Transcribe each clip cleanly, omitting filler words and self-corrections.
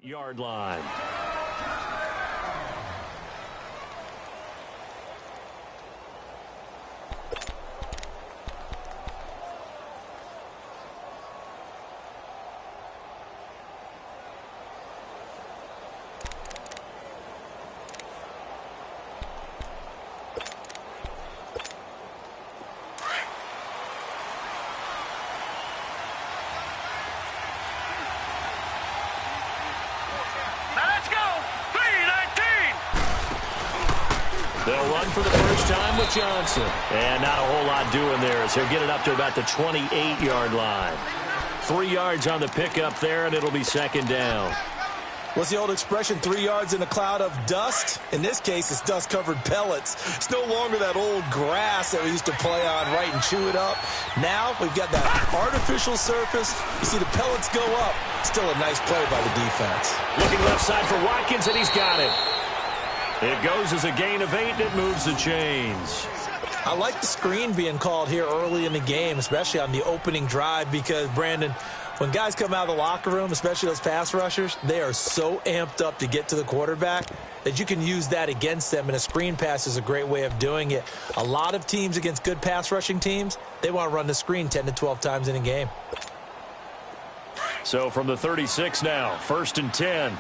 Yard line. They'll run for the first time with Johnson. And not a whole lot doing there as he'll get it up to about the 28-yard line. 3 yards on the pickup there, and it'll be second down. What's the old expression, 3 yards in a cloud of dust? In this case, it's dust-covered pellets. It's no longer that old grass that we used to play on, right, and chew it up. Now we've got that artificial surface. You see the pellets go up. Still a nice play by the defense. Looking left side for Watkins, and he's got it. It goes as a gain of 8, and it moves the chains. I like the screen being called here early in the game, especially on the opening drive, because, Brandon, when guys come out of the locker room, especially those pass rushers, they are so amped up to get to the quarterback that you can use that against them, and a screen pass is a great way of doing it. A lot of teams against good pass rushing teams, they want to run the screen 10 to 12 times in a game. So from the 36 now, 1st and 10.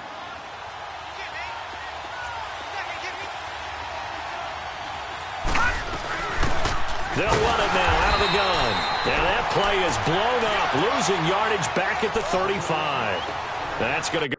They'll run it now out of the gun. And that play is blown up, losing yardage back at the 35. That's going to go.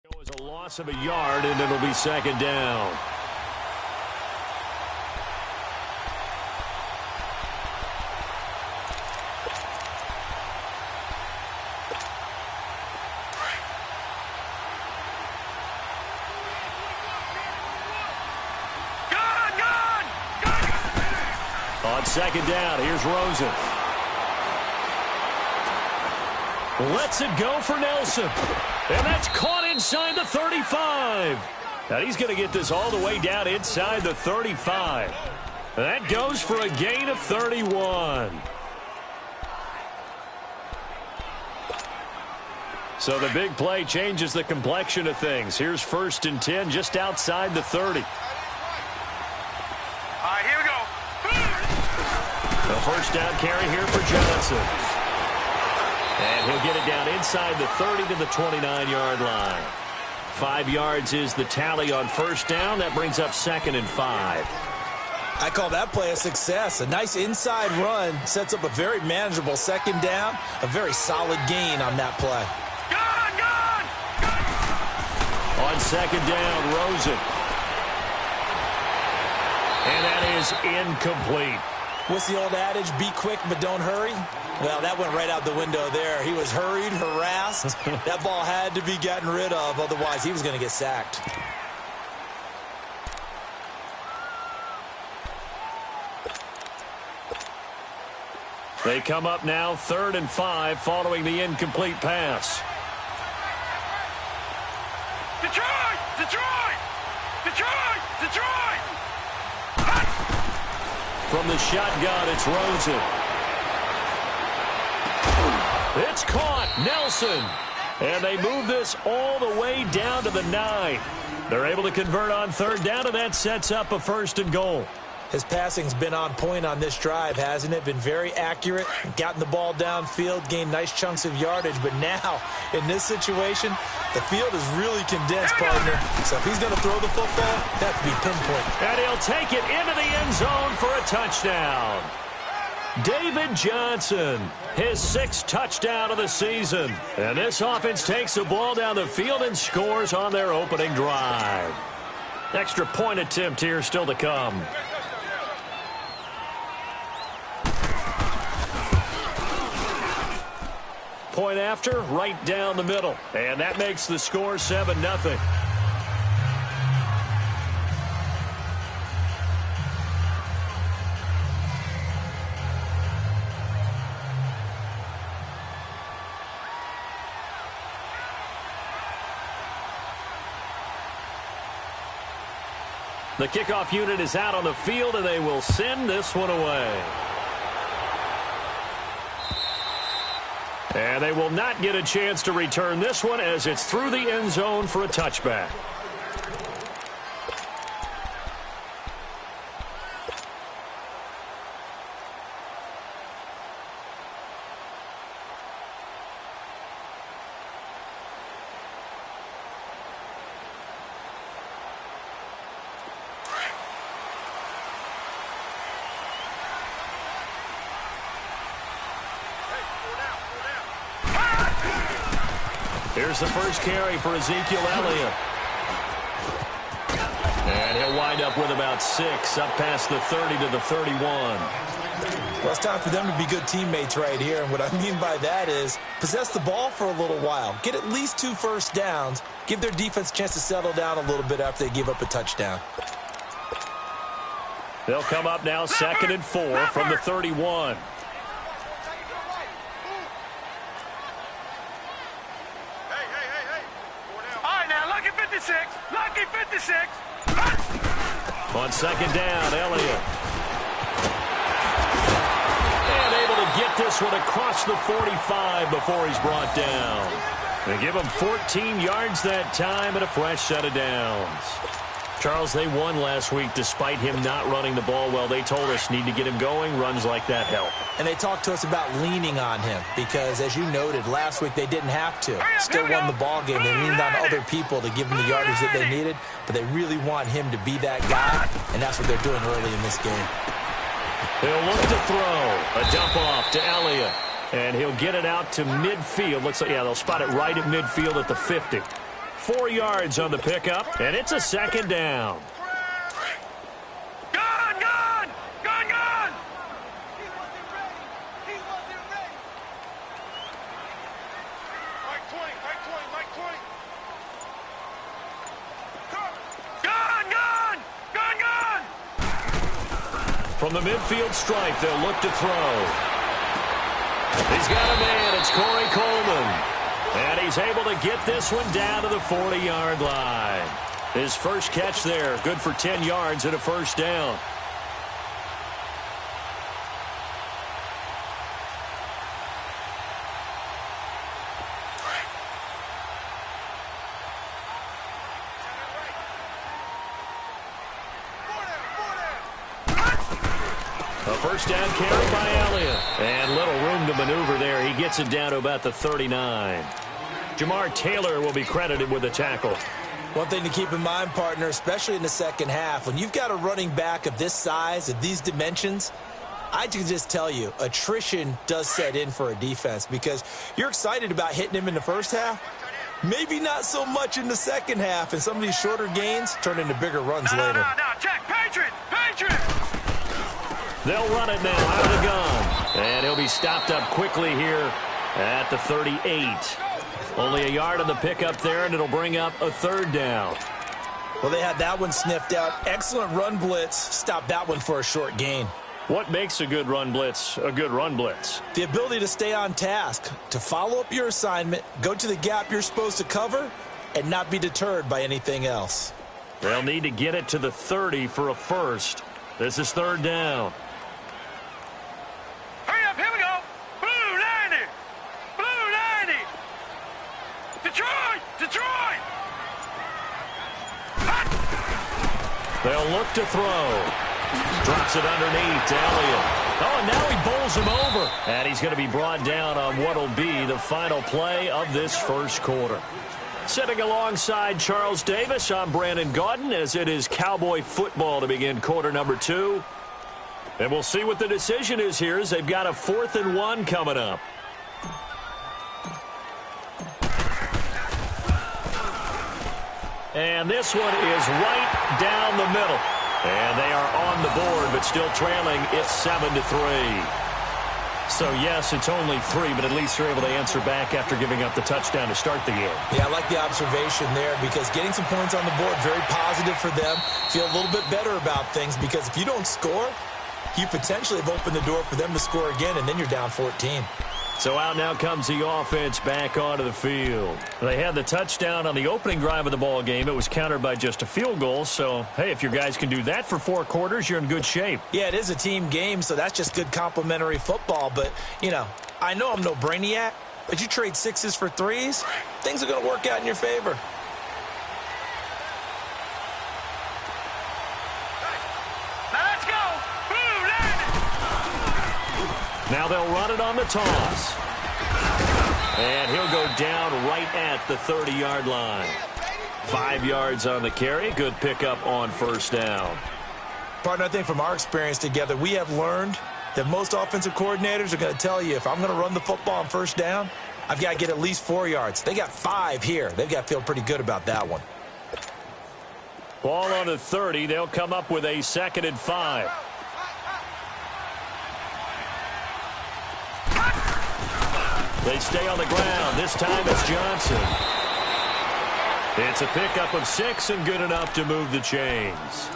It was a loss of a yard, and it'll be second down. On second down, here's Rosen. Lets it go for Nelson. And that's caught inside the 35. Now he's going to get this all the way down inside the 35. That goes for a gain of 31. So the big play changes the complexion of things. Here's 1st and 10 just outside the 30. All right, here we go. The first down carry here for Johnson. And he'll get it down inside the 30 to the 29-yard line. 5 yards is the tally on first down. That brings up 2nd and 5. I call that play a success. A nice inside run sets up a very manageable second down. A very solid gain on that play. On second down, Rosen. And that is incomplete. What's the old adage? Be quick, but don't hurry. Well, that went right out the window there. He was hurried, harassed. That ball had to be gotten rid of. Otherwise, he was going to get sacked. They come up now 3rd and 5 following the incomplete pass. Detroit! Detroit! Detroit! Detroit! From the shotgun, it's Rosen. It's caught. Nelson. And they move this all the way down to the 9. They're able to convert on 3rd down, and that sets up a 1st and goal. His passing's been on point on this drive, hasn't it? Been very accurate, gotten the ball downfield, gained nice chunks of yardage. But now, in this situation, the field is really condensed, partner. So if he's going to throw the football, that has to be pinpoint. And he'll take it into the end zone for a touchdown. David Johnson, his 6th touchdown of the season. And this offense takes the ball down the field and scores on their opening drive. Extra point attempt here still to come. Point after, right down the middle. And that makes the score 7-0. The kickoff unit is out on the field, and they will send this one away. And they will not get a chance to return this one as it's through the end zone for a touchback. Here's the first carry for Ezekiel Elliott. And he'll wind up with about 6, up past the 30 to the 31. Well, it's time for them to be good teammates right here. And what I mean by that is possess the ball for a little while. Get at least 2 first downs. Give their defense a chance to settle down a little bit after they give up a touchdown. They'll come up now 2nd and 4 from the 31. Lucky 56. On 2nd down, Elliott. And able to get this one across the 45 before he's brought down. They give him 14 yards that time and a fresh set of downs. Charles, they won last week despite him not running the ball well. They told us need to get him going. Runs like that help. And they talked to us about leaning on him because, as you noted, last week they didn't have to. Still won the ball game. They leaned on other people to give them the yardage that they needed, but they really want him to be that guy, and that's what they're doing early in this game. He'll look to throw. A dump off to Elliott, and he'll get it out to midfield. Looks like, yeah, they'll spot it right at midfield at the 50. 4 yards on the pickup, and it's a 2nd down. Gone, gone, gone, gone. Mike 20, Mike 20. Gone, gone, gone, gone. From the midfield stripe, they'll look to throw. He's got a man. It's Corey Coleman. And he's able to get this one down to the 40-yard line. His first catch there, good for 10 yards and a first down. A first down carry by Elliott. And little room to maneuver there. He gets it down to about the 39. Jamar Taylor will be credited with a tackle. One thing to keep in mind, partner, especially in the second half, when you've got a running back of this size, of these dimensions, I can just tell you, attrition does set in for a defense because you're excited about hitting him in the first half. Maybe not so much in the second half, and some of these shorter gains turn into bigger runs later. No, check, Patriot. They'll run it now out of the gun. And he'll be stopped up quickly here at the 38. Only a yard on the pickup there, and it'll bring up a 3rd down. Well, they had that one sniffed out. Excellent run blitz. Stopped that one for a short gain. What makes a good run blitz a good run blitz? The ability to stay on task, to follow up your assignment, go to the gap you're supposed to cover, and not be deterred by anything else. They'll need to get it to the 30 for a first. This is 3rd down. Hurry up, here we go. Blue 90. Blue 90. Detroit. They'll look to throw. Drops it underneath to Elliott. Oh, and now he bowls him over. And he's going to be brought down on what will be the final play of this first quarter. Sitting alongside Charles Davis, I'm Brandon Gaudin, as it is Cowboy football to begin quarter number 2. And we'll see what the decision is here as they've got a 4th and 1 coming up. And this one is right down the middle. And they are on the board, but still trailing. It's 7-3. So, yes, it's only 3, but at least they're able to answer back after giving up the touchdown to start the game. Yeah, I like the observation there because getting some points on the board, very positive for them. Feel a little bit better about things because if you don't score, you potentially have opened the door for them to score again, and then you're down 14. So out now comes the offense back onto the field. They had the touchdown on the opening drive of the ball game. It was countered by just a field goal. So, hey, if your guys can do that for 4 quarters, you're in good shape. Yeah, it is a team game, so that's just good complimentary football. But, you know, I know I'm no brainiac, but you trade 6s for 3s, things are going to work out in your favor. Now they'll run it on the toss. And he'll go down right at the 30-yard line. 5 yards on the carry. Good pickup on first down. Partner, I think from our experience together, we have learned that most offensive coordinators are going to tell you, if I'm going to run the football on first down, I've got to get at least 4 yards. They got 5 here. They've got to feel pretty good about that one. Ball on the 30. They'll come up with a 2nd and 5. They stay on the ground. This time it's Johnson. It's a pickup of 6 and good enough to move the chains.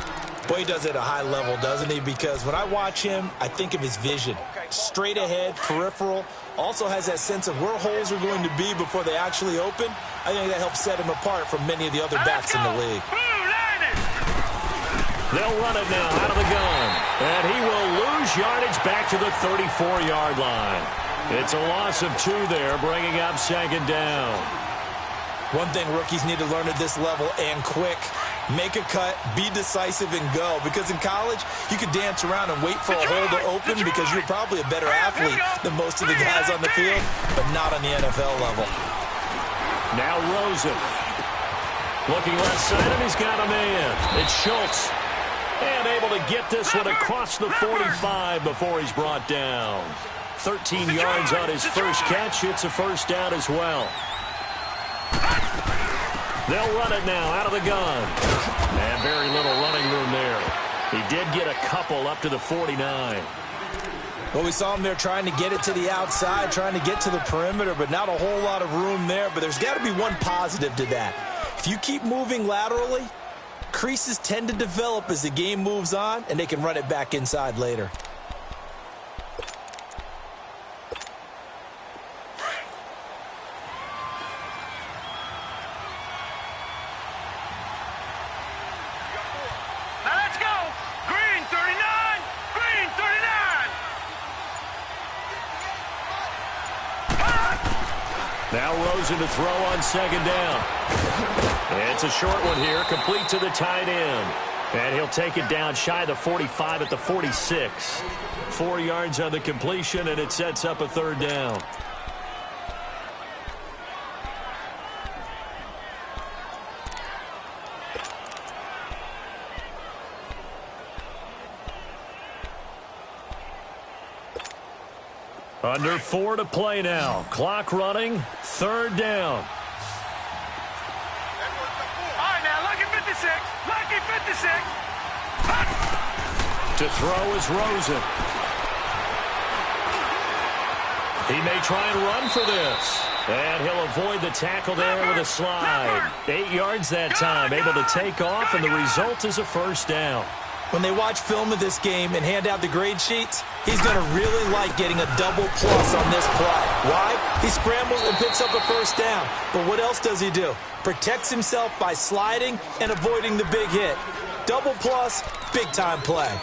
Boy, he does it at a high level, doesn't he? Because when I watch him, I think of his vision. Straight ahead, peripheral. Also has that sense of where holes are going to be before they actually open. I think that helps set him apart from many of the other backs in the league. They'll run it now out of the gun. And he will lose yardage back to the 34-yard line. It's a loss of 2 there, bringing up 2nd down. One thing rookies need to learn at this level, and quick, make a cut, be decisive, and go. Because in college, you could dance around and wait for a hole to open because you're probably a better athlete than most of the guys on the field, but not on the NFL level. Now Rosen. Looking left side, and he's got a man. It's Schultz. And able to get this one across the 45 before he's brought down. 13 yards on his first catch. It's a first down as well. They'll run it now out of the gun. And very little running room there. He did get a couple up to the 49. Well, we saw him there trying to get it to the outside, trying to get to the perimeter, but not a whole lot of room there. But there's got to be one positive to that. If you keep moving laterally, creases tend to develop as the game moves on, and they can run it back inside later. Now Rosen to throw on 2nd down. It's a short one here, complete to the tight end. And he'll take it down shy of the 45 at the 46. 4 yards on the completion, and it sets up a 3rd down. Under 4 to play now. Clock running. 3rd down. All right, now, lucky 56. Lucky 56. To throw is Rosen. He may try and run for this. And he'll avoid the tackle there with a slide. 8 yards that time. Able to take off, and the result is a first down. When they watch film of this game and hand out the grade sheets, he's going to really like getting a double plus on this play. Why? He scrambles and picks up a first down. But what else does he do? Protects himself by sliding and avoiding the big hit. Double plus, big-time play.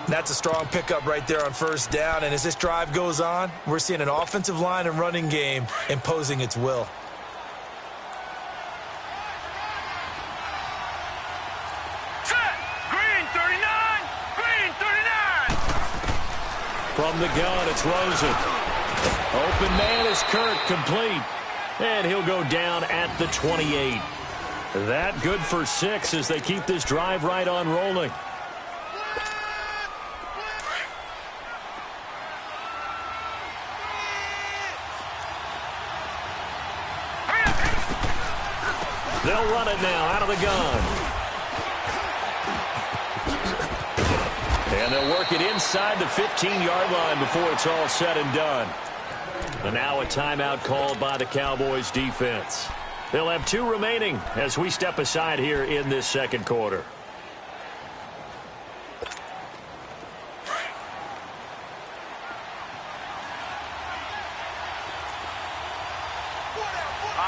And that's a strong pickup right there on first down. And as this drive goes on, we're seeing an offensive line and running game imposing its will. Set. Green 39. Green From the gun, it's Rosen. Open man is Kirk, complete. And he'll go down at the 28. That good for 6 as they keep this drive right on rolling. They'll run it now out of the gun. And they'll work it inside the 15-yard line before it's all said and done. And now a timeout called by the Cowboys defense. They'll have 2 remaining as we step aside here in this second quarter.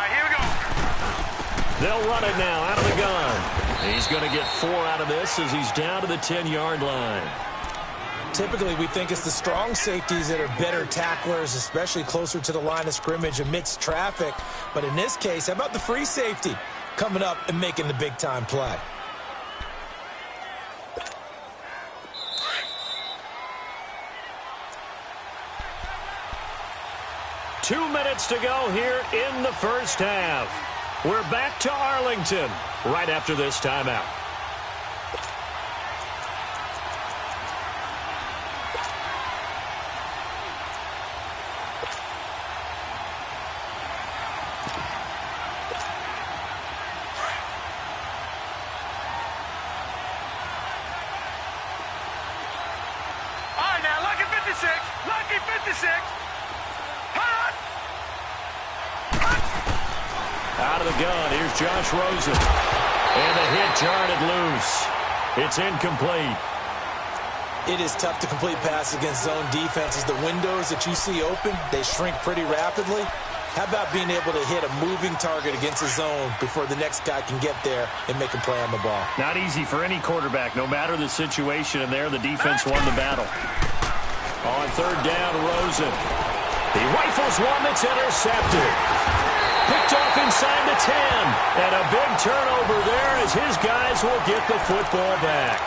Here we go. They'll run it now out of the gun. He's going to get 4 out of this as he's down to the 10-yard line. Typically, we think it's the strong safeties that are better tacklers, especially closer to the line of scrimmage amidst traffic. But in this case, how about the free safety coming up and making the big-time play? Two minutes to go here in the first half. We're back to Arlington right after this timeout. All right, now, lucky 56. Lucky 56. Hot. Out of the gun, here's Josh Rosen. And the hit jarred loose. It's incomplete. It is tough to complete passes against zone defenses. The windows that you see open, they shrink pretty rapidly. How about being able to hit a moving target against a zone before the next guy can get there and make a play on the ball? Not easy for any quarterback, no matter the situation, and there the defense won the battle. On third down, Rosen. He rifles one that's intercepted. Picked off inside the 10. And a big turnover there as his guys will get the football back.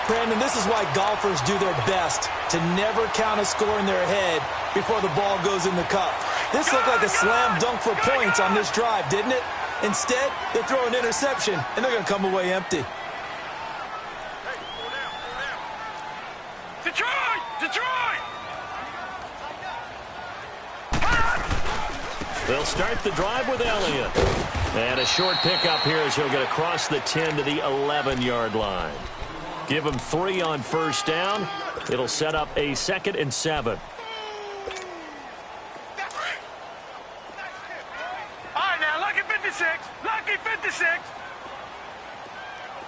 Brandon, this is why golfers do their best to never count a score in their head before the ball goes in the cup. This looked like a slam dunk for points on this drive, didn't it? Instead, they throw an interception, and they're going to come away empty. Detroit! Detroit! They'll start the drive with Elliott. And a short pickup here as he'll get across the 10 to the 11-yard line. Give him 3 on first down. It'll set up a 2nd and 7. All right, now, lucky 56. Lucky 56.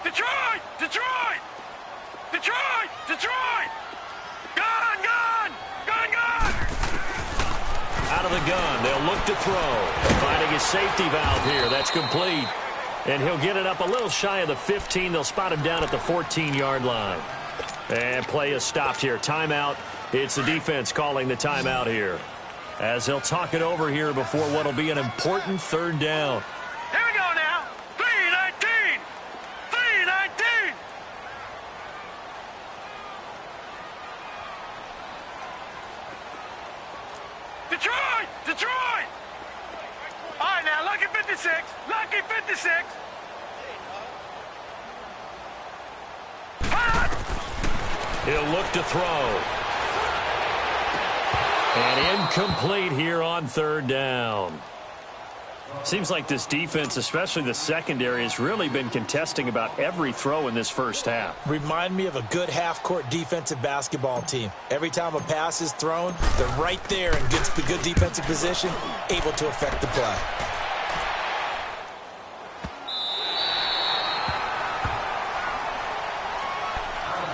Detroit! Detroit! Detroit! Detroit! Gun! Gun! Gun! Gun! Out of the gun, they'll look to throw. Finding his safety valve here. That's complete. And he'll get it up a little shy of the 15. They'll spot him down at the 14-yard line. And play is stopped here. Timeout. It's the defense calling the timeout here, as they'll talk it over here before what'll be an important third down. Here we go now. 3:19. 3:19. Detroit! Detroit! All right, now, lucky 56. Lucky 56. He'll look to throw. And incomplete here on third down. Seems like this defense, especially the secondary, has really been contesting about every throw in this first half. Remind me of a good half-court defensive basketball team. Every time a pass is thrown, they're right there and gets the good defensive position, able to affect the play.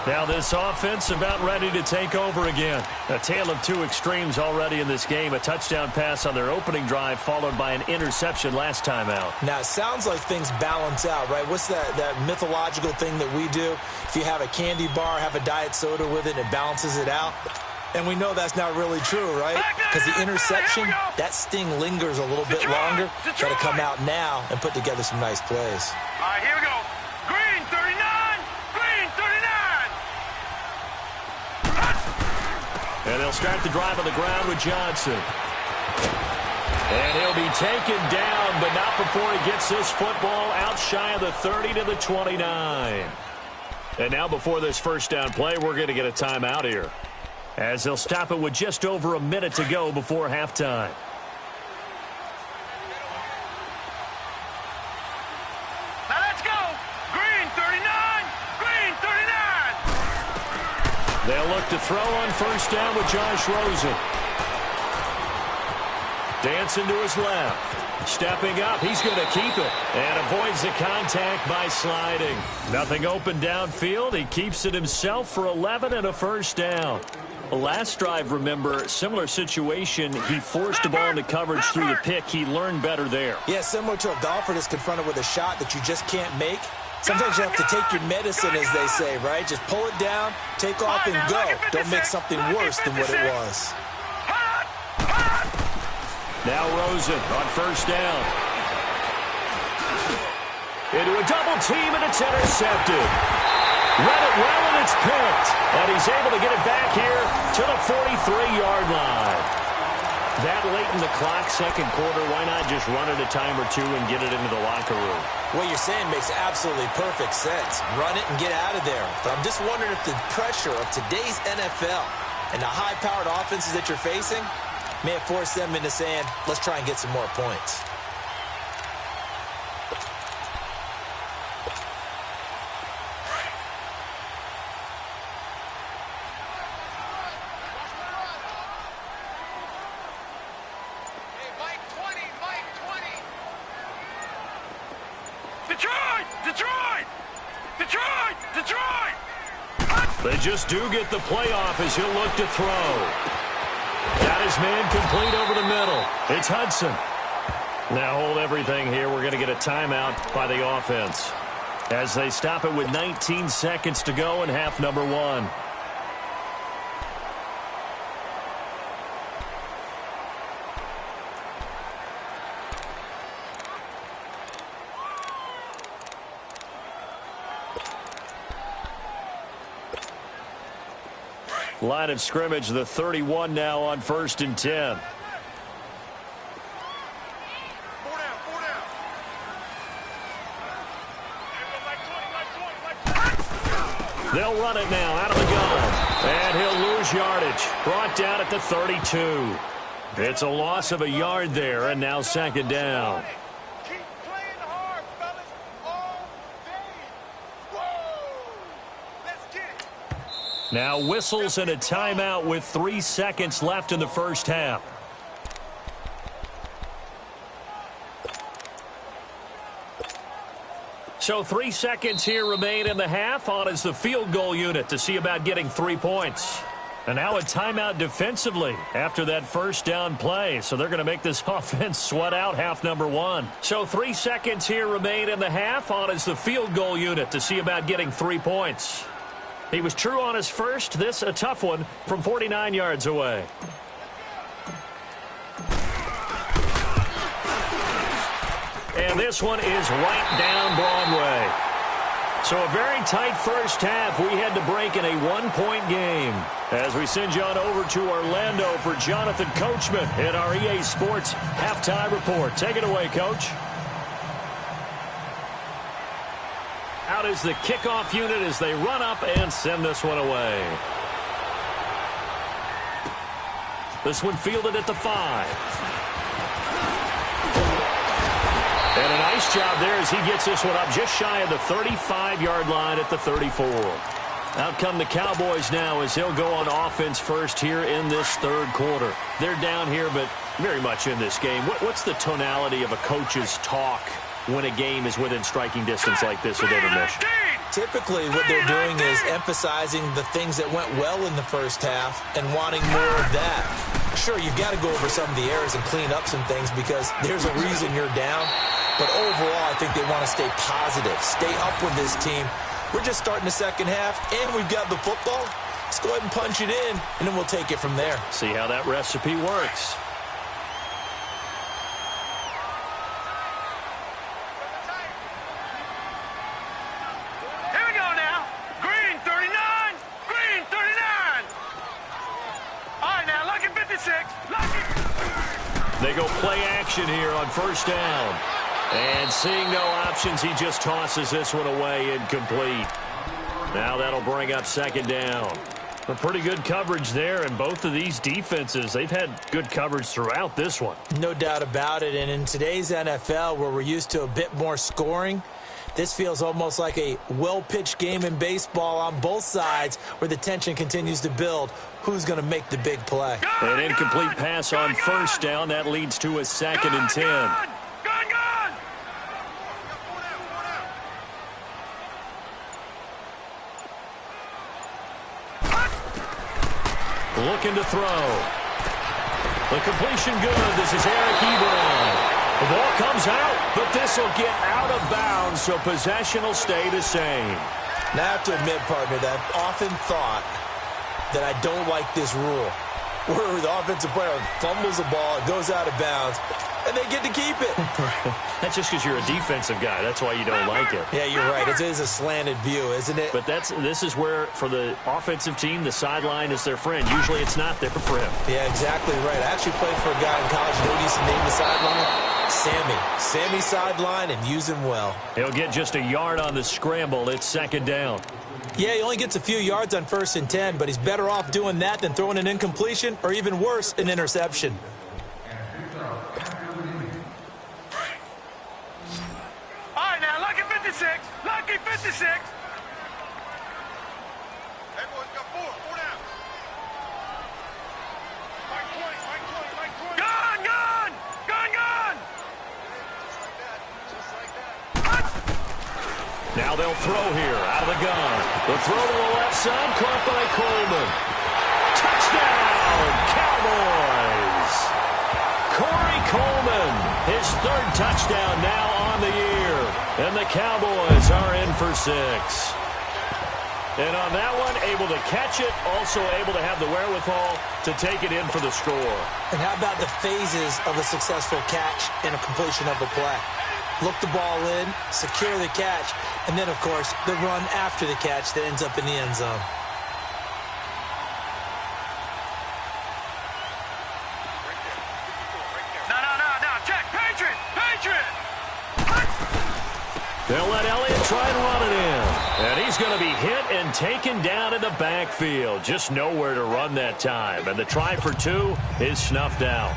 Now this offense about ready to take over again. A tale of 2 extremes already in this game. A touchdown pass on their opening drive followed by an interception last time out. Now, it sounds like things balance out, right? What's that mythological thing that we do? If you have a candy bar, have a diet soda with it, it balances it out. And we know that's not really true, right? Because the interception, that sting lingers a little bit longer. Got to come out now and put together some nice plays. All right, here we go. Green 39. Green 39. And they'll start the drive on the ground with Johnson. And he'll be taken down, but not before he gets this football out shy of the 30 to the 29. And now before this first down play, we're going to get a timeout here, as they'll stop it with just over a minute to go before halftime. Now let's go. Green 39. Green 39. They'll look to throw on first down with Josh Rosen. Dancing to his left. Stepping up, he's going to keep it. And avoids the contact by sliding. Nothing open downfield. He keeps it himself for 11 and a first down. Last drive, remember, similar situation. He forced the ball into coverage through the pick. He learned better there. Yeah, similar to a golfer that's confronted with a shot that you just can't make. Sometimes you have to take your medicine, as they say, right? Just pull it down, take off, and go. Don't make something worse than what it was. Now Rosen on first down. Into a double team, and it's intercepted. Read it well, and it's picked. And he's able to get it back here to the 43-yard line. That late in the clock, second quarter, why not just run it a time or two and get it into the locker room? What you're saying makes absolutely perfect sense. Run it and get out of there. But I'm just wondering if the pressure of today's NFL and the high-powered offenses that you're facing may have forced them into saying, let's try and get some more points. Detroit! Detroit! Detroit! Detroit! They just do get the playoff as he'll look to throw. Got his man complete over the middle. It's Hudson. Now hold everything here. We're going to get a timeout by the offense, as they stop it with 19 seconds to go in half number one. Line of scrimmage, the 31 now on 1st and 10. They'll run it now out of the gun. And he'll lose yardage. Brought down at the 32. It's a loss of a yard there, and now second down. Keep playing hard, fellas, all day. Whoa! Let's get it. Now whistles and a timeout with 3 seconds left in the first half. So 3 seconds here remain in the half. On is the field goal unit to see about getting 3 points. And now a timeout defensively after that first down play. So they're going to make this offense sweat out half number one. So 3 seconds here remain in the half. On is the field goal unit to see about getting 3 points. He was true on his first. This a tough one from 49 yards away. And this one is right down Broadway. So a very tight first half. We had to break in a 1-point game. As we send you on over to Orlando for Jonathan Coachman in our EA Sports Halftime Report. Take it away, Coach. Out is the kickoff unit as they run up and send this one away. This one fielded at the 5. And a nice job there as he gets this one up just shy of the 35-yard line at the 34. Out come the Cowboys now as they'll go on offense first here in this third quarter. They're down here, but very much in this game. What's the tonality of a coach's talk when a game is within striking distance like this with intermission? Typically, what they're doing is emphasizing the things that went well in the first half and wanting more of that. Sure, you've got to go over some of the errors and clean up some things because there's a reason you're down. But overall, I think they want to stay positive, stay up with this team. We're just starting the second half, and we've got the football. Let's go ahead and punch it in, and then we'll take it from there. See how that recipe works. Here we go now. Green 39. Green 39. play action here on first down. And seeing no options, he just tosses this one away incomplete. Now that'll bring up second down. A pretty good coverage there, and both of these defenses, they've had good coverage throughout this one. No doubt about it, and in today's NFL, where we're used to a bit more scoring, this feels almost like a well-pitched game in baseball on both sides where the tension continues to build. Who's going to make the big play? An incomplete pass on first down. That leads to a 2nd and 10. Looking to throw. The completion good. This is Eric Ebron. The ball comes out, but this will get out of bounds, so possession will stay the same. Now, I have to admit, partner, that I've often thought that I don't like this rule, where the offensive player fumbles the ball, it goes out of bounds, and they get to keep it. That's just because you're a defensive guy. That's why you don't like it. Yeah, you're right. It is a slanted view, isn't it? But this is where, for the offensive team, the sideline is their friend. Usually it's not there for him. Yeah, exactly right. I actually played for a guy in college. You know what he used to name the sideline? Sammy sideline, and use him well. He'll get just a yard on the scramble. It's second down. Yeah, he only gets a few yards on 1st and 10, but he's better off doing that than throwing an incompletion or, even worse, an interception. All right, now, lucky 56. Lucky 56. Everyone's got four down. Gun! Now they'll throw here out of the gun. The throw to the left side, caught by Coleman. Touchdown, Cowboys! Corey Coleman, his 3rd touchdown now on the year. And the Cowboys are in for 6. And on that one, able to catch it, also able to have the wherewithal to take it in for the score. And how about the phases of a successful catch and a completion of a play? Look the ball in, secure the catch, and then, of course, the run after the catch that ends up in the end zone. No, check, Patriot! They'll let Elliott try and run it in. And he's going to be hit and taken down in the backfield. Just nowhere to run that time. And the try for 2 is snuffed out.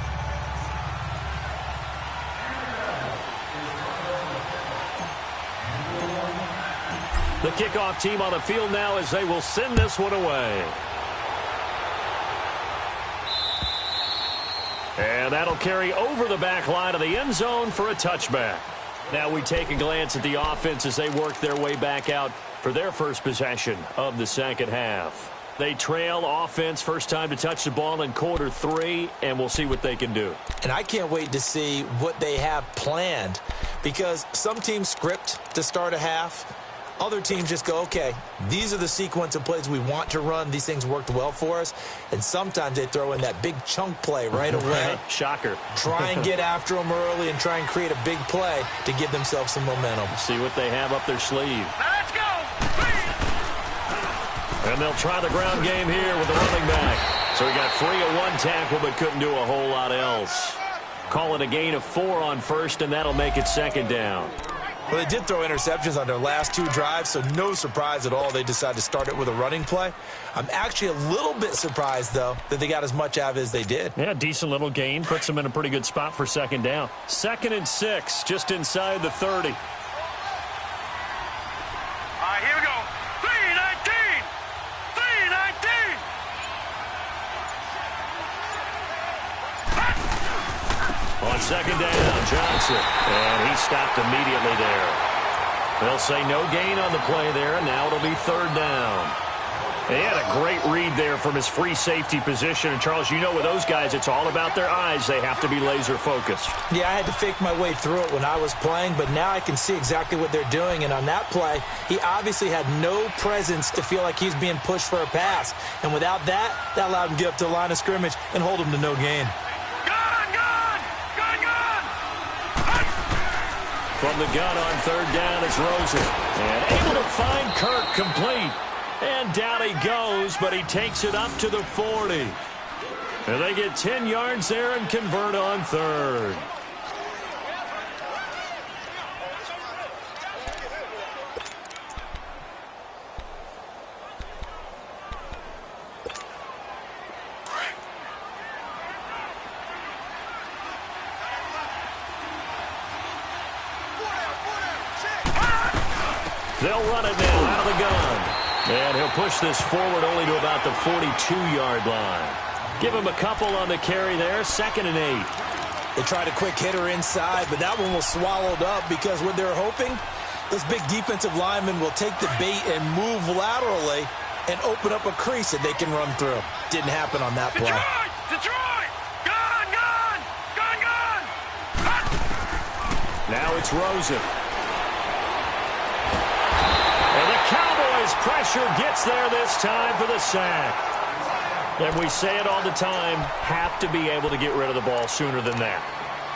The kickoff team on the field now as they will send this one away. And that'll carry over the back line of the end zone for a touchback. Now we take a glance at the offense as they work their way back out for their first possession of the second half. They trail offense, first time to touch the ball in quarter 3, and we'll see what they can do. And I can't wait to see what they have planned, because some teams script to start a half. Other teams just go, okay, these are the sequence of plays we want to run. These things worked well for us. And sometimes they throw in that big chunk play right away. Shocker. Try and get after them early and try and create a big play to give themselves some momentum. See what they have up their sleeve. Let's go! And they'll try the ground game here with the running back. So he got free of 1 tackle but couldn't do a whole lot else. Call it a gain of 4 on first, and that'll make it second down. Well, they did throw interceptions on their last 2 drives, so no surprise at all they decided to start it with a running play. I'm actually a little bit surprised, though, that they got as much out of it as they did. Yeah, decent little gain. Puts them in a pretty good spot for second down. 2nd and 6, just inside the 30. All right, here we go. 3-19! 3-19! On second down, Johnson. And he stopped immediately there. They'll say no gain on the play there, and now it'll be 3rd down. And he had a great read there from his free safety position. And, Charles, you know with those guys, it's all about their eyes. They have to be laser-focused. Yeah, I had to fake my way through it when I was playing, but now I can see exactly what they're doing. And on that play, he obviously had no presence to feel like he's being pushed for a pass. And without that, that allowed him to get up to the line of scrimmage and hold him to no gain. From the gun on 3rd down, it's Rosen. And able to find Kirk complete. And down he goes, but he takes it up to the 40. And they get 10 yards there and convert on third. They'll run it now out of the gun. And he'll push this forward only to about the 42-yard line. Give him a couple on the carry there, 2nd and 8. They tried a quick hitter inside, but that one was swallowed up because what they're hoping, this big defensive lineman will take the bait and move laterally and open up a crease that they can run through. Didn't happen on that play. Detroit! Gun! Gun! Gun! Gun! Hut! Now it's Rosen. And the Cowboys' pressure gets there this time for the sack. And we say it all the time, have to be able to get rid of the ball sooner than that.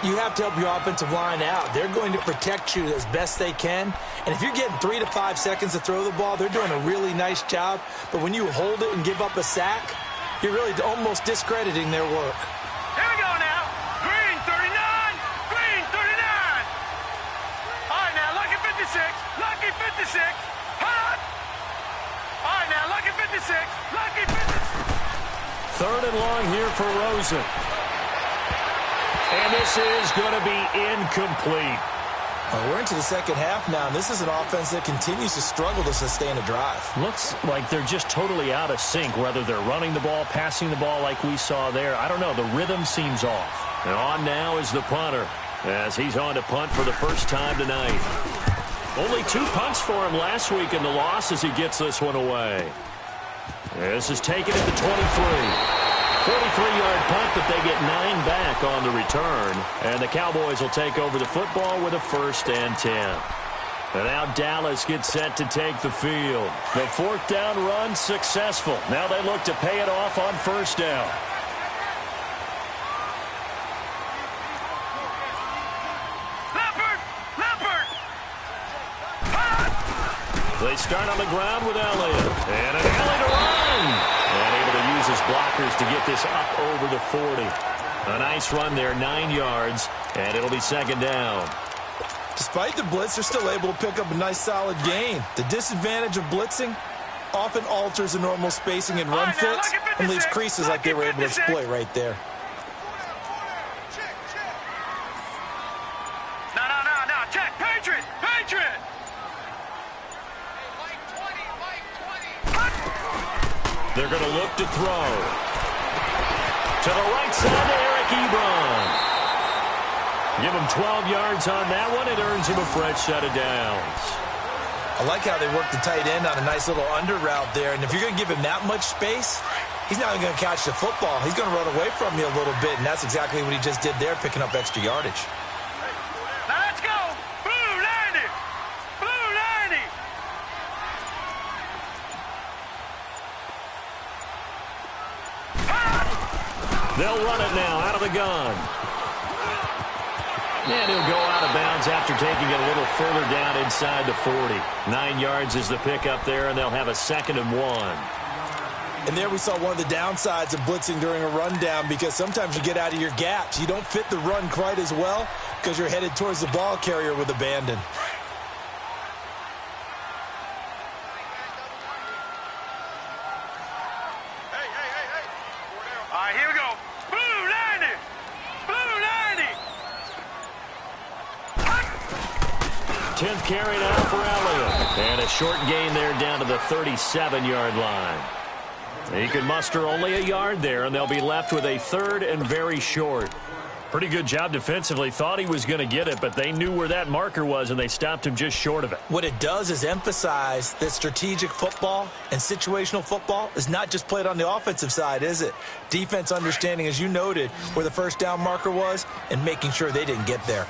You have to help your offensive line out. They're going to protect you as best they can. And if you're getting 3 to 5 seconds to throw the ball, they're doing a really nice job. But when you hold it and give up a sack, you're really almost discrediting their work. Here we go now. Green 39. Green 39. All right, now, lucky 56. Lucky 56. Hut! All right, now, lucky 56. Lucky 56. 3rd and long here for Rosen. And this is going to be incomplete. Well, we're into the second half now, and this is an offense that continues to struggle to sustain a drive. Looks like they're just totally out of sync, whether they're running the ball, passing the ball like we saw there. I don't know. The rhythm seems off. And on now is the punter, as he's on to punt for the first time tonight. Only 2 punts for him last week in the loss as he gets this one away. This is taken at the 23. 43-yard punt, but they get 9 back on the return. And the Cowboys will take over the football with a 1st and 10. And now Dallas gets set to take the field. The 4th down run successful. Now they look to pay it off on 1st down. They start on the ground with Elliott. And an alley to run. And able to use his blockers to get this up over the 40. A nice run there, 9 yards, and it'll be 2nd down. Despite the blitz, they're still able to pick up a nice solid gain. The disadvantage of blitzing often alters the normal spacing and run fits and leaves creases like they were able to exploit right there. No, check, Patriot! Patriot! They're going to look to throw. To the right side to Eric Ebron. Give him 12 yards on that one. It earns him a fresh set of downs. I like how they work the tight end on a nice little under route there. And if you're going to give him that much space, he's not going to catch the football. He's going to run away from you a little bit, and that's exactly what he just did there, picking up extra yardage. Now let's go. Blue 90. Blue 90. They'll run it now out of the gun. And he'll go out of bounds after taking it a little further down inside the 40. 9 yards is the pickup there, and they'll have a 2nd and 1. And there we saw one of the downsides of blitzing during a rundown, because sometimes you get out of your gaps. You don't fit the run quite as well because you're headed towards the ball carrier with abandon. All right, here we go. Blue 90. Blue 90. 10th carry now for Elliott. And a short gain there down to the 37-yard line. He can muster only a yard there, and they'll be left with a 3rd and very short. Pretty good job defensively. Thought he was going to get it, but they knew where that marker was, and they stopped him just short of it. What it does is emphasize that strategic football and situational football is not just played on the offensive side, is it? Defense understanding, as you noted, where the 1st down marker was and making sure they didn't get there.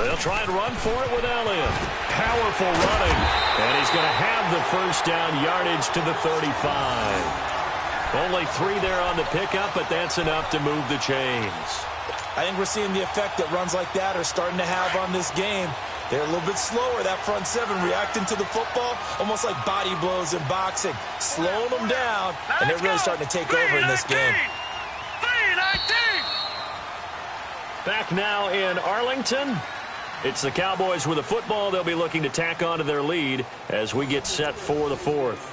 They'll try and run for it with Elliott. Powerful running. And he's going to have the 1st down yardage to the 35. Only 3 there on the pickup, but that's enough to move the chains. I think we're seeing the effect that runs like that are starting to have on this game. They're a little bit slower, that front seven, reacting to the football, almost like body blows in boxing, slowing them down, and they're really starting to take over in this game. Back now in Arlington. It's the Cowboys with the football. They'll be looking to tack on to their lead as we get set for the 4th.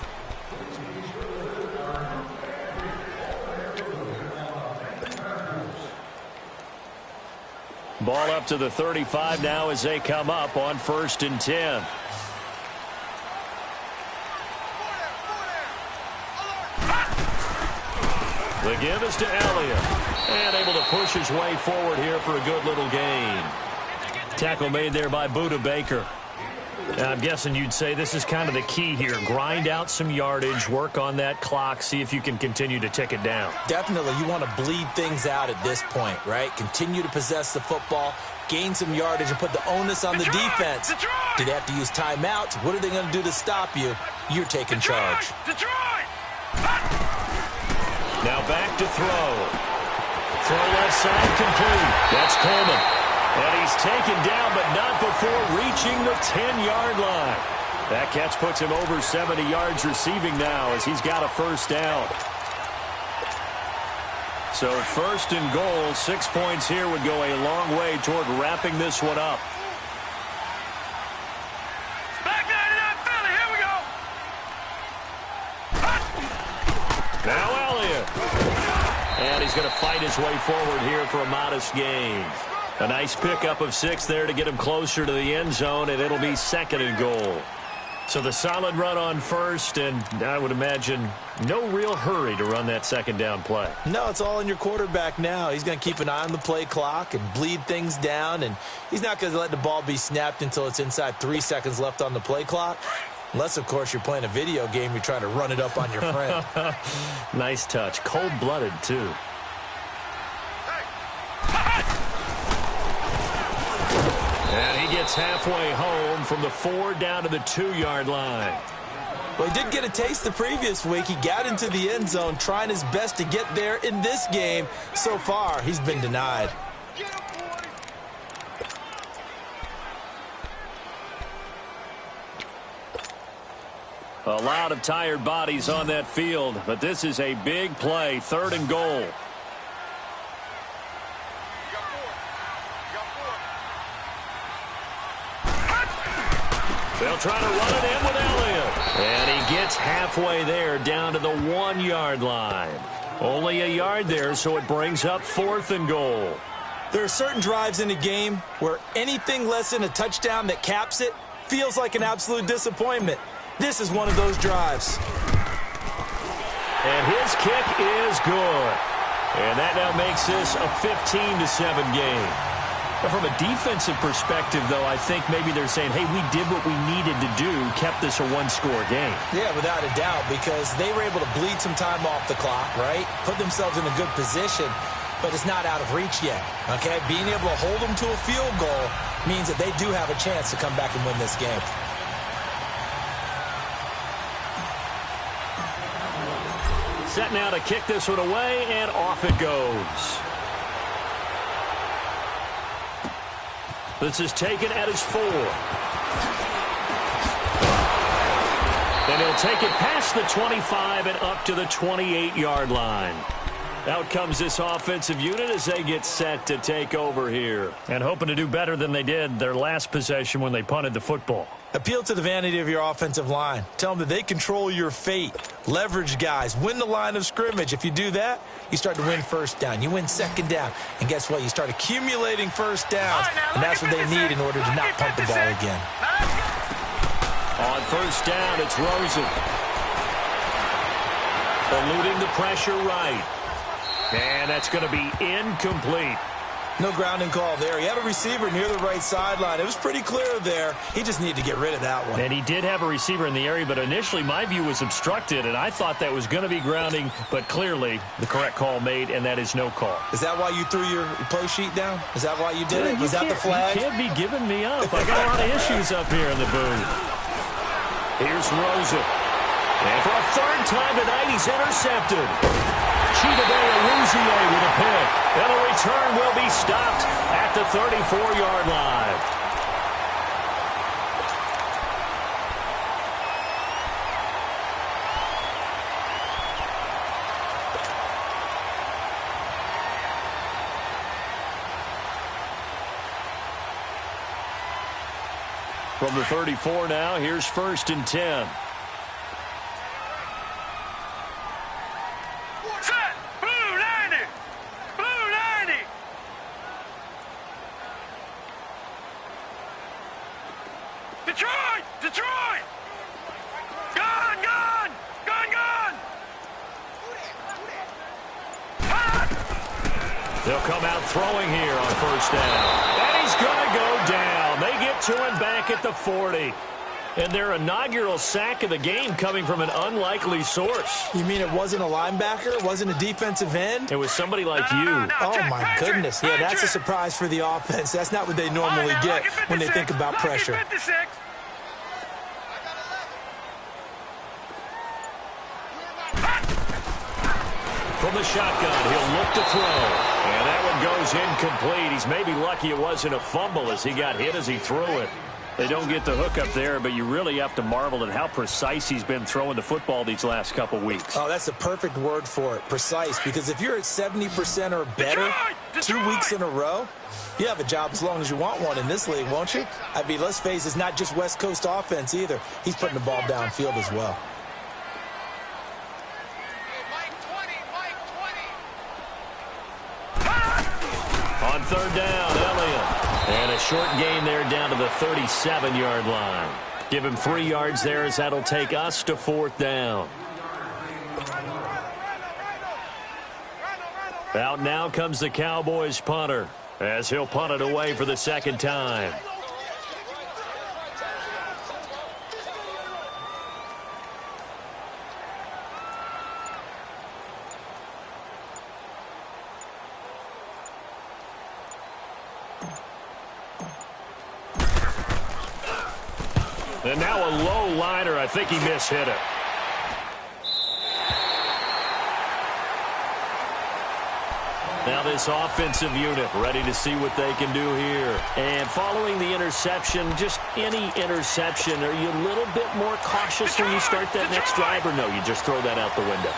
Ball up to the 35 now as they come up on 1st and 10. The give is to Elliott. And able to push his way forward here for a good little gain. Tackle made there by Buda Baker. Now, I'm guessing you'd say this is kind of the key here. Grind out some yardage, work on that clock, see if you can continue to tick it down. Definitely. You want to bleed things out at this point, right? Continue to possess the football, gain some yardage, and put the onus on the defense. Do they have to use timeouts? What are they going to do to stop you? You're taking charge. Now back to throw. Throw left side complete. That's Coleman. And he's taken down, but not before reaching the 10-yard line. That catch puts him over 70 yards receiving now as he's got a first down. So 1st and goal, 6 points here would go a long way toward wrapping this one up. Back 99 Philly, here we go. Now Elliott. And he's going to fight his way forward here for a modest gain. A nice pickup of 6 there to get him closer to the end zone, and it'll be 2nd and goal. So the solid run on 1st, and I would imagine no real hurry to run that 2nd down play. No, it's all in your quarterback now. He's going to keep an eye on the play clock and bleed things down, and he's not going to let the ball be snapped until it's inside 3 seconds left on the play clock. Unless, of course, you're playing a video game, you're trying to run it up on your friend. Nice touch. Cold-blooded, too. And he gets halfway home from the 4 down to the 2-yard line. Well, he did get a taste the previous week. He got into the end zone trying his best to get there in this game. So far, he's been denied. A lot of tired bodies on that field, but this is a big play, 3rd and goal. They'll try to run it in with Elliott. And he gets halfway there down to the 1-yard line. Only a yard there, so it brings up 4th and goal. There are certain drives in a game where anything less than a touchdown that caps it feels like an absolute disappointment. This is one of those drives. And his kick is good. And that now makes this a 15-7 game. And from a defensive perspective, though, I think maybe they're saying, hey, we did what we needed to do, kept this a 1-score game. Yeah, without a doubt, because they were able to bleed some time off the clock, right? Put themselves in a good position, but it's not out of reach yet, okay? Being able to hold them to a field goal means that they do have a chance to come back and win this game. Set now to kick this one away, and off it goes. This is taken at his 4. And he'll take it past the 25 and up to the 28-yard line. Out comes this offensive unit as they get set to take over here. And hoping to do better than they did their last possession when they punted the football. Appeal to the vanity of your offensive line. Tell them that they control your fate. Leverage guys. Win the line of scrimmage. If you do that, you start to win 1st down. You win 2nd down. And guess what? You start accumulating 1st downs. And that's what they need in order to not punt the ball again. On 1st down, it's Rosen. Eluding the pressure right. And that's going to be incomplete. No grounding call there. He had a receiver near the right sideline. It was pretty clear there. He just needed to get rid of that one. And he did have a receiver in the area, but initially my view was obstructed, and I thought that was going to be grounding, but clearly the correct call made, and that is no call. Is that why you threw your play sheet down? Is that why you did it? Was that the flag? You can't be giving me up. I got a lot of issues up here in the booth. Here's Rosen. And for a third time tonight, he's intercepted. Chidobe with a pick. And the return will be stopped at the 34-yard line. From the 34 now, here's 1st and 10. Set! Blue 90! Blue 90! Detroit! Detroit! Gun! Gun! Gun! Gun! They'll come out throwing here on 1st down. And he's going to go down. They get to him back at the 40. And their inaugural sack of the game coming from an unlikely source. You mean it wasn't a linebacker? It wasn't a defensive end? It was somebody like you. Oh, my goodness. Yeah, that's a surprise for the offense. That's not what they normally get when they think about pressure. From the shotgun, he'll look to throw. And that one goes incomplete. He's maybe lucky it wasn't a fumble as he got hit as he threw it. They don't get the hook up there, but you really have to marvel at how precise he's been throwing the football these last couple weeks. Oh, that's the perfect word for it, precise, because if you're at 70% or better 2 weeks in a row, you have a job as long as you want one in this league, won't you? I mean, let's face it, it's not just West Coast offense either. He's putting the ball downfield as well. On 3rd down, Elliott. And a short gain there down to the 37-yard line. Give him 3 yards there as that'll take us to 4th down. Out now comes the Cowboys punter as he'll punt it away for the 2nd time. And now a low liner. I think he mishit it. Now this offensive unit ready to see what they can do here. And following the interception, just any interception, are you a little bit more cautious when you start that next drive, or no, you just throw that out the window?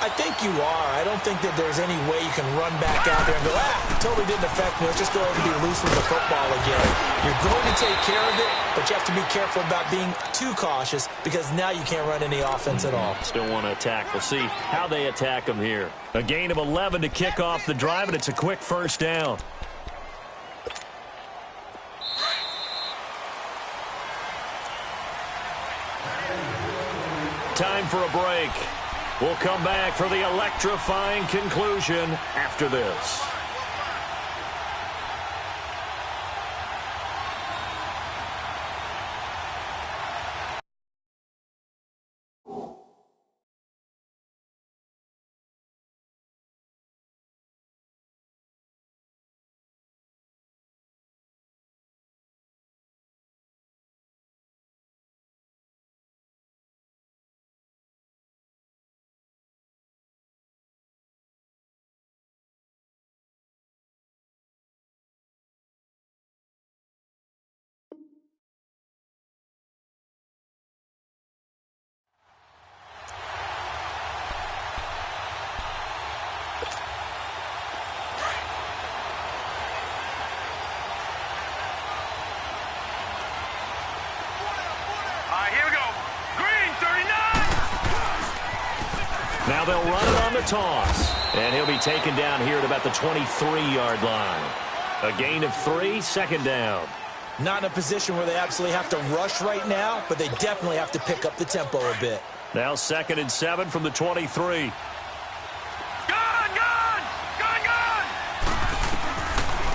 I think you are. I don't think that there's any way you can run back out there and go, totally didn't affect me. Let's just go ahead and be loose with the football again. You're going to take care of it, but you have to be careful about being too cautious because now you can't run any offense at all. Still want to attack. We'll see how they attack them here. A gain of 11 to kick off the drive, and it's a quick 1st down. Time for a break. We'll come back for the electrifying conclusion after this. Now they'll run it on the toss. And he'll be taken down here at about the 23-yard line. A gain of 3, 2nd down. Not in a position where they absolutely have to rush right now, but they definitely have to pick up the tempo a bit. Now 2nd and 7 from the 23. Gun! Gun! Gun! Gun!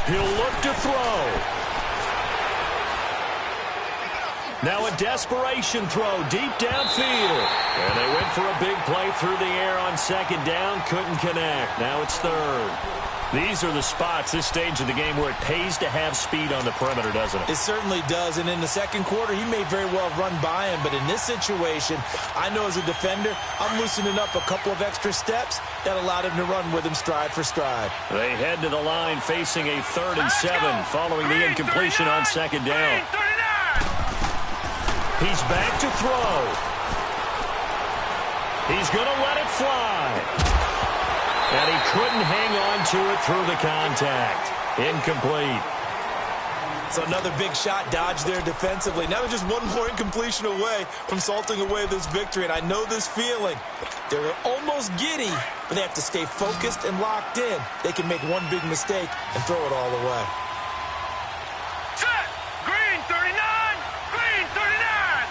He'll look to throw. Now a desperation throw deep downfield. And they went for a big play through the air on 2nd down. Couldn't connect. Now it's 3rd. These are the spots, this stage of the game, where it pays to have speed on the perimeter, doesn't it? It certainly does, and in the second quarter, he may very well run by him, but in this situation, I know as a defender, I'm loosening up a couple of extra steps that allowed him to run with him stride for stride. They head to the line facing a 3rd and 7 following the incompletion on second down. He's back to throw. He's going to let it fly. And he couldn't hang on to it through the contact. Incomplete. So another big shot dodged there defensively. Now they're just one more incompletion away from salting away this victory. And I know this feeling. They're almost giddy, but they have to stay focused and locked in. They can make one big mistake and throw it all away. Set! Green 39! Green 39!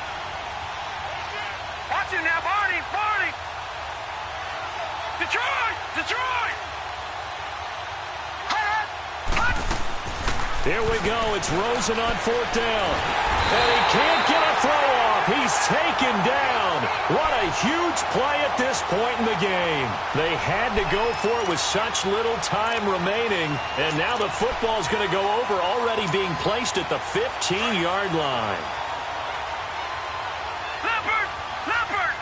Watch him now, Barney! Barney! Detroit! Detroit! Hut! Hut! Here we go. It's Rosen on 4th down. And he can't get a throw off. He's taken down. What a huge play at this point in the game. They had to go for it with such little time remaining. And now the football's going to go over, already being placed at the 15-yard line. Leopard! Leopard!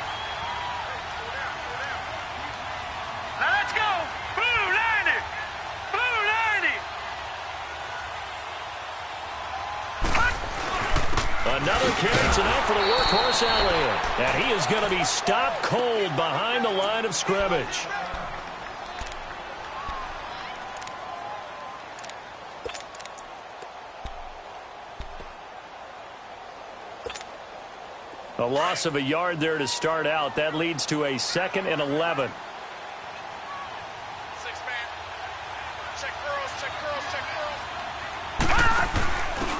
Now let's go! Blue 90! Blue 90! Another carry tonight for the workhorse Elliott. And he is going to be stopped cold behind the line of scrimmage. A loss of a yard there to start out. That leads to a 2nd and 11.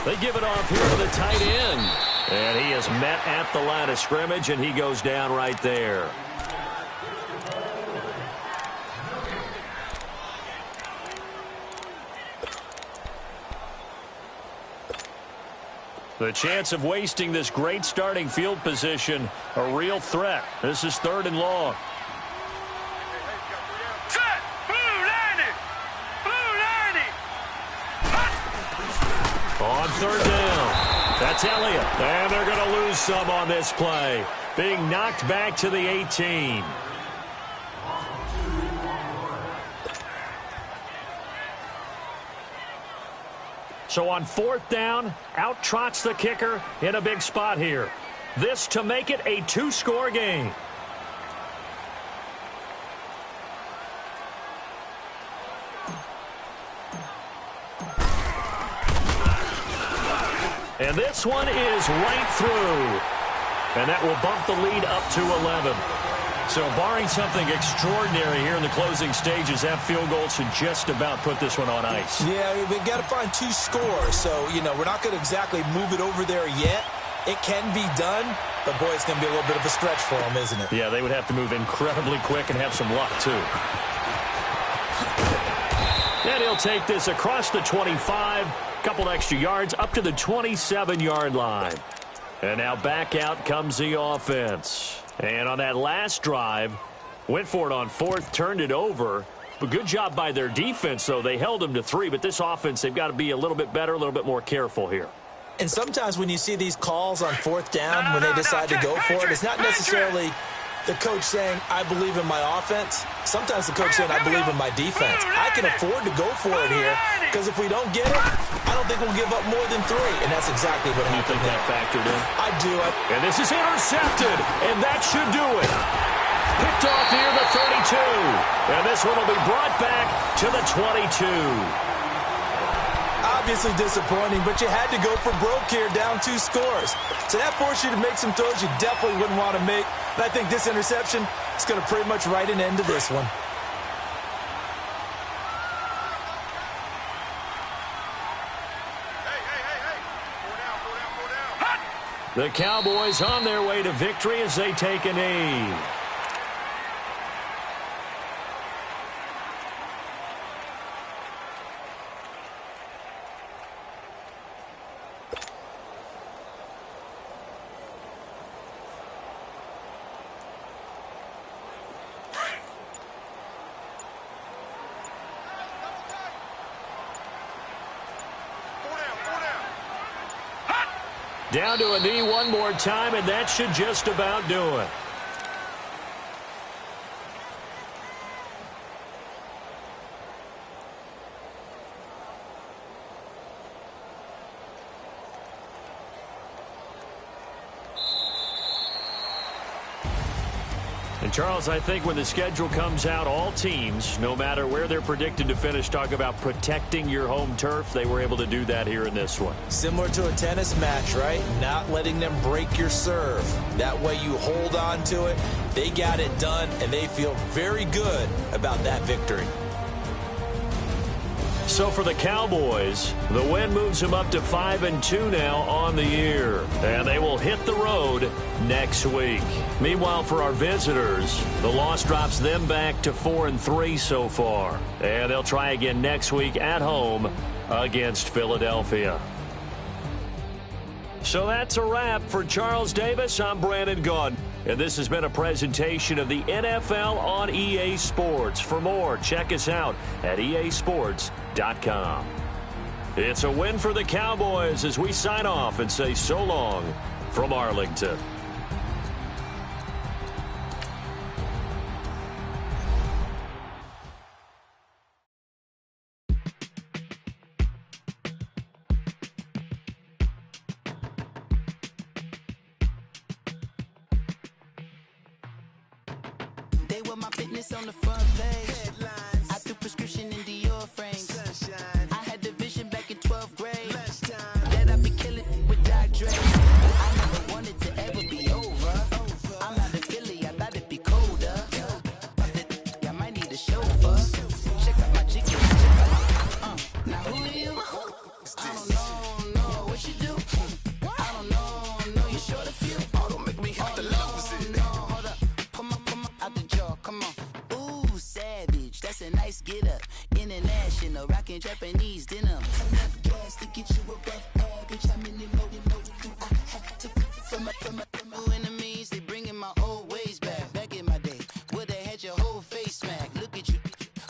They give it off here to the tight end. And he is met at the line of scrimmage, and he goes down right there. The chance of wasting this great starting field position, a real threat. This is 3rd and long. Set! Blue 90! Blue 90! On 3rd down. That's Elliott. And they're going to lose some on this play. Being knocked back to the 18. So on 4th down, out trots the kicker in a big spot here. This to make it a 2-score game. And this one is right through. And that will bump the lead up to 11. So barring something extraordinary here in the closing stages, that field goal should just about put this one on ice. Yeah, we've got to find 2 scores. So, you know, we're not going to exactly move it over there yet. It can be done, but, boy, it's going to be a little bit of a stretch for them, isn't it? Yeah, they would have to move incredibly quick and have some luck, too. And he'll take this across the 25, couple extra yards, up to the 27-yard line. And now back out comes the offense. And on that last drive, went for it on 4th, turned it over. But good job by their defense, though. They held them to 3, but this offense, they've got to be a little bit better, a little bit more careful here. And sometimes when you see these calls on 4th down, when they decide to go for it, it's not necessarily the coach saying, I believe in my offense. Sometimes the coach saying, I believe in my defense. I can afford to go for it here, because if we don't get it, I don't think we'll give up more than 3. And that's exactly what happened. You think that factored in? I do. And this is intercepted, and that should do it. Picked off near the 32. And this one will be brought back to the 22. Obviously disappointing, but you had to go for broke here, down 2 scores. So that forced you to make some throws you definitely wouldn't want to make. And I think this interception is going to pretty much write an end to this one. The Cowboys on their way to victory as they take a knee. Down to a knee one more time, and that should just about do it. And, Charles, I think when the schedule comes out, all teams, no matter where they're predicted to finish, talk about protecting your home turf. They were able to do that here in this one. Similar to a tennis match, right? Not letting them break your serve. That way you hold on to it. They got it done, and they feel very good about that victory. So for the Cowboys, the win moves them up to 5-2 now on the year. And they will hit the road next week. Meanwhile, for our visitors, the loss drops them back to 4-3 so far. And they'll try again next week at home against Philadelphia. So that's a wrap. For Charles Davis, I'm Brandon Gaudin. And this has been a presentation of the NFL on EA Sports. For more, check us out at easports.com. It's a win for the Cowboys as we sign off and say so long from Arlington. They were my business on the front page. Headlines. I threw prescription in Dior frames. Sunshine. I had the vision back in 12th grade. That I'd be killing with Dr. Dre. I never wanted to ever be over. I'm not a Philly, I thought it'd be colder. I might need a chauffeur. Check out my chicken, check out my, now who are you? I don't know what you do. I don't know you short a few. Oh, don't make me have to lose it. No, hold up. Come on, out the jaw, come on. Ooh, savage, that's a nice get up. International, rockin' Japanese denim. Enough gas to get you above average. How many more do I have to from my enemies? They bringing my old ways back. Back in my day, would've had your whole face smack. Look at you,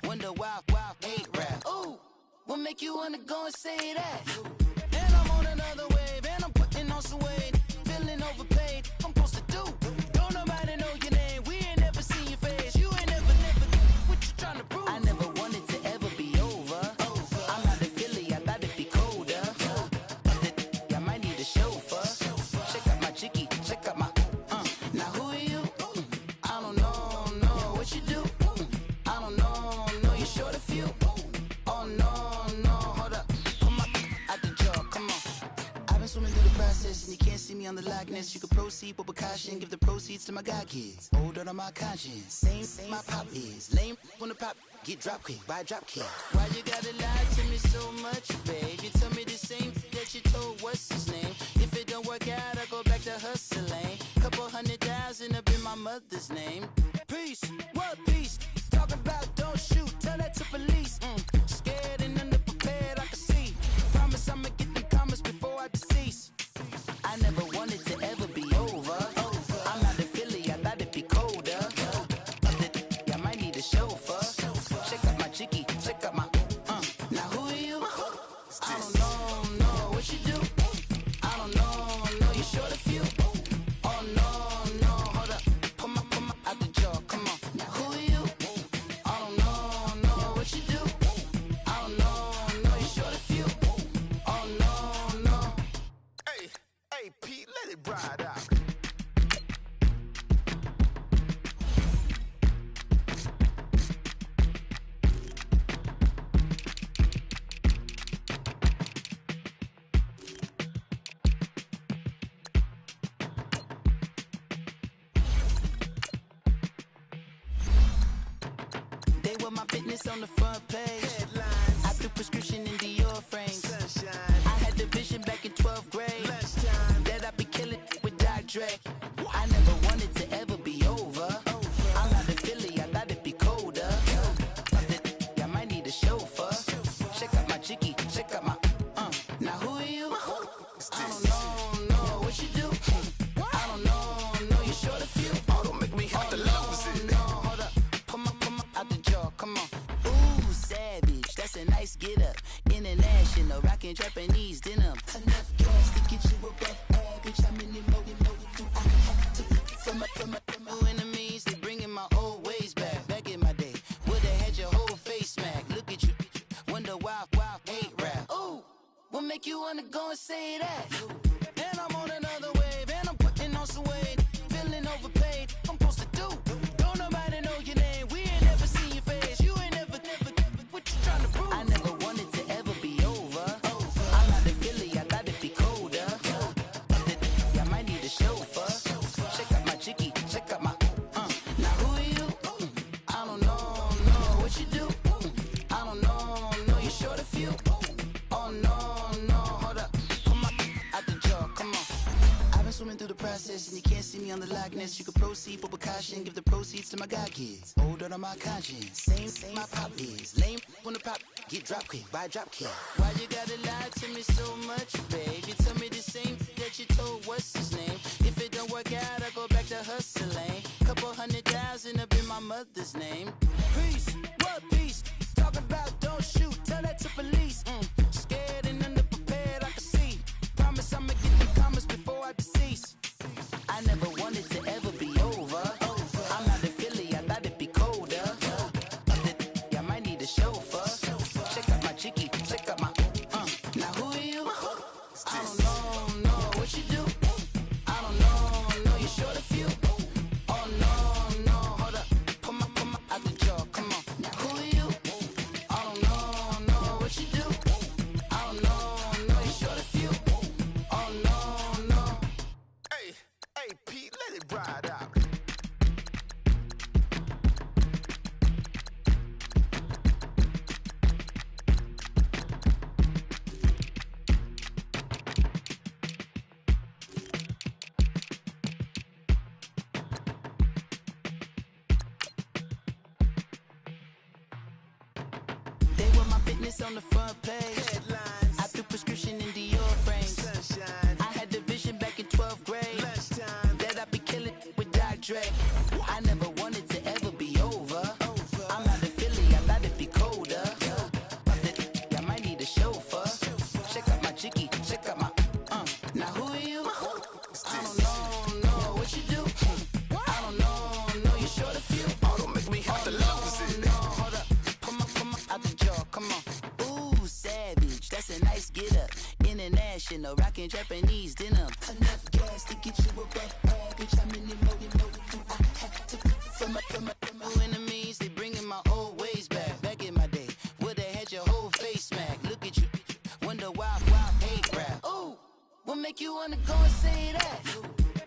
wonder why hate rap. Ooh, what make you wanna go and say that? And I'm on another wave, and I'm putting on some weight. Feeling overpaid, I'm supposed to do. Don't nobody know your name, we ain't never seen your face. You ain't never, what you trying to prove? I never wanted to ever be over. I'm not a Philly, I thought it'd be colder. I might need a chauffeur. Check out my chicky, check out my, now who are you? I don't know what you do. I don't know you short a few. Oh no, hold up. Come on, out the jaw, come on. I've been swimming through the process and you can't see me on the Loch Ness. You can proceed with precaution, give the proceeds to my god kids. Hold on my conscience, same my pop is. Lame when the pop get drop kick by drop kick. Why you gotta lie to me so much, babe? You tell me the same that you told what's his name. If it don't work out, I go back to hustling. Couple 100,000 up in my mother's name. Peace, what peace? Talk about don't shoot, tell that to police. Scared and underprepared, I can see. Promise I'ma get them comments before I decease. I never wanted to ever be over. I'm not a Philly, I thought it'd be colder. I might need a chauffeur. Check out my chicky, check out my, now who are you? I don't know what you do. I don't know you short a few. Oh no, hold up. Come on, out the jaw, come on. Now who are you? I don't know what you do. I don't know you short a few. Oh no. Hey, Pete, let it ride out. They were my business on the front page. Headlines. I threw prescription in Dior frames. Sunshine. I had the vision back in 12th grade. That I'd be killing with Dr. Dre. I never wanted to ever be over. I'm not a Philly, I thought it'd be colder. I might need a chauffeur. Check out my chicky, check out my, now who are you? I don't know what you do. I don't know you short a few. Oh, don't make me have to lose it. No, hold up. Come on, out the jaw, come on. Ooh, savage, that's a nice get up. International, rockin' Japanese denim. Enough gas to get you above average. from my enemies, they bringing my old ways back. Back in my day, would've had your whole face smacked. Look at you, wonder why hate rap. Ooh, what make you wanna go and say that? And I'm on another wave, and I'm putting on some weight. Feeling overpaid, I'm supposed to do. Don't nobody know your name, we ain't never seen your face. You ain't never, what you trying to prove? I never wanted to ever be over. I'm not a Philly, I thought it'd be colder. I might need a chauffeur. Check out my chicky, check out my, now who are you? I don't know what you do. I don't know, you short a few. Oh no, hold up, come on, out the jaw, come on. I've been swimming through the process and you can't see me on the likeness. You can proceed, but with caution, give the proceeds to my god kids. Older on my conscience, same my pop is. Lame when the pop get drop quick, buy drop kick. Why you gotta lie to me so much, babe? You tell me the same that you told what's his name. If it don't work out, I go back to hustling. Couple 100,000 up in my mother's name. Peace, what peace? Talking about don't shoot, tell that to police. Scared and underprepared, I can see. Promise I'ma get them comments before I decease. I never wanted to ever be over. I'm not a Philly, I thought it'd be colder. I might need a chauffeur. Check out my chicky, check out my, now who are you? I don't know what you do. I don't know, you short a few. Oh no, hold up, come on, out the jaw, come on. Now who are you? I don't know what you do. I don't know, you short a few. Oh no. Hey, Pete, let it ride out. They want my fitness on the front page. Headlines, I threw prescription in Dior frames. sunshine, I had the vision back in 12th grade lunchtime. that I'd be killing with Dr. Dre. I never wanted to ever be over. I'm not a Philly, I thought it'd be colder. I might need a chauffeur. Check out my chicky, check out my, now who are you? I don't know what you do. I don't know, you short a few. Oh, don't make me have to lose it. No, hold up, come on, out the jaw, come on. Ooh, savage, that's a nice get up. International, rockin' Japanese denim. Enough gas to get you above average. How many more do I have to from my enemies? They bringing my old ways back. Back in my day, would've had your whole face smacked. Look at you, wonder why hate rap. Ooh, what make you wanna go and say that?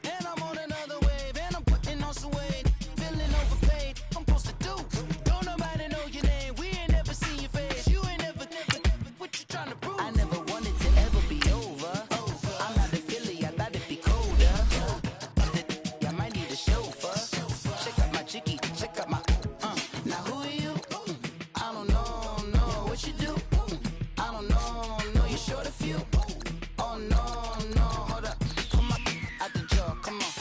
And I'm on another wave, and I'm putting on some weight. Feeling overpaid, I'm supposed to do. Don't nobody know your name, we ain't never seen your face. You ain't never, what you trying to prove? I never wanted to ever be over. I'm not a Philly, I thought it'd be colder. I might need a chauffeur. Check out my chicky, check out my, now who are you? I don't know what you do. I don't know, you short a few. Oh no, hold up, come on, out the jaw, come on.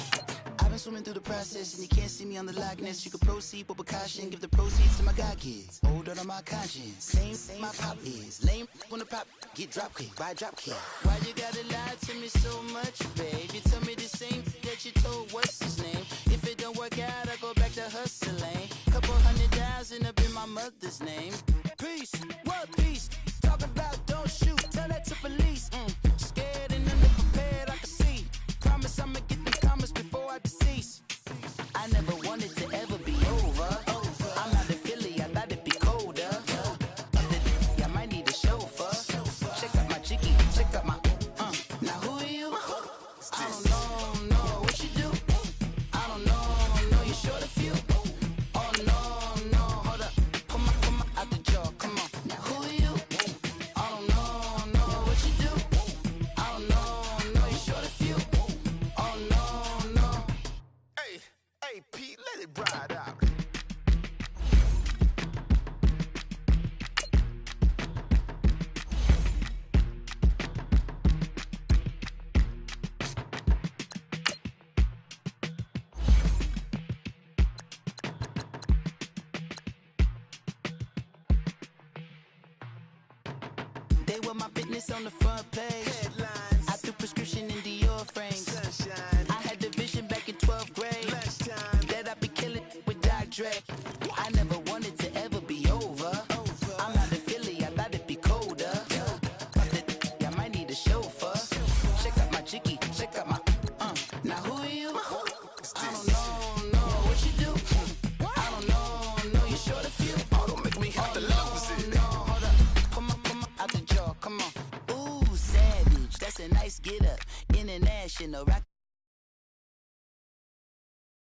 I've been swimming through the process and you can't see me on the likeness. You can proceed, but with caution, give the proceeds to my god kids. Older on my conscience, same my pop is. Lame when the pop get drop quick, buy drop kick. Why you gotta lie to me so much, babe? You tell me the same that you told what's his name. If it don't work out, I go back to hustling. Couple 100,000 up in my mother's name. Peace, what peace? Talking about don't shoot, tell that to police. Scared and underprepared, I can see. Promise I'ma get them comments before I decease. I never wanted to ever be over. I'm not a Philly, I thought it'd be colder. I might need a chauffeur. Check out my chicky, check out my, now who are you? I don't know what you do. I don't know, you short a few. Oh no, hold up, come on, out the jaw, come on. Now who are you? I don't know what you do. I don't know, you short a few. Oh no. Hey, Pete, let it ride out. They were my business on the front page. Headlines, I threw prescription in Dior frames. sunshine, I had the vision back in 12th grade nice get up. International, rock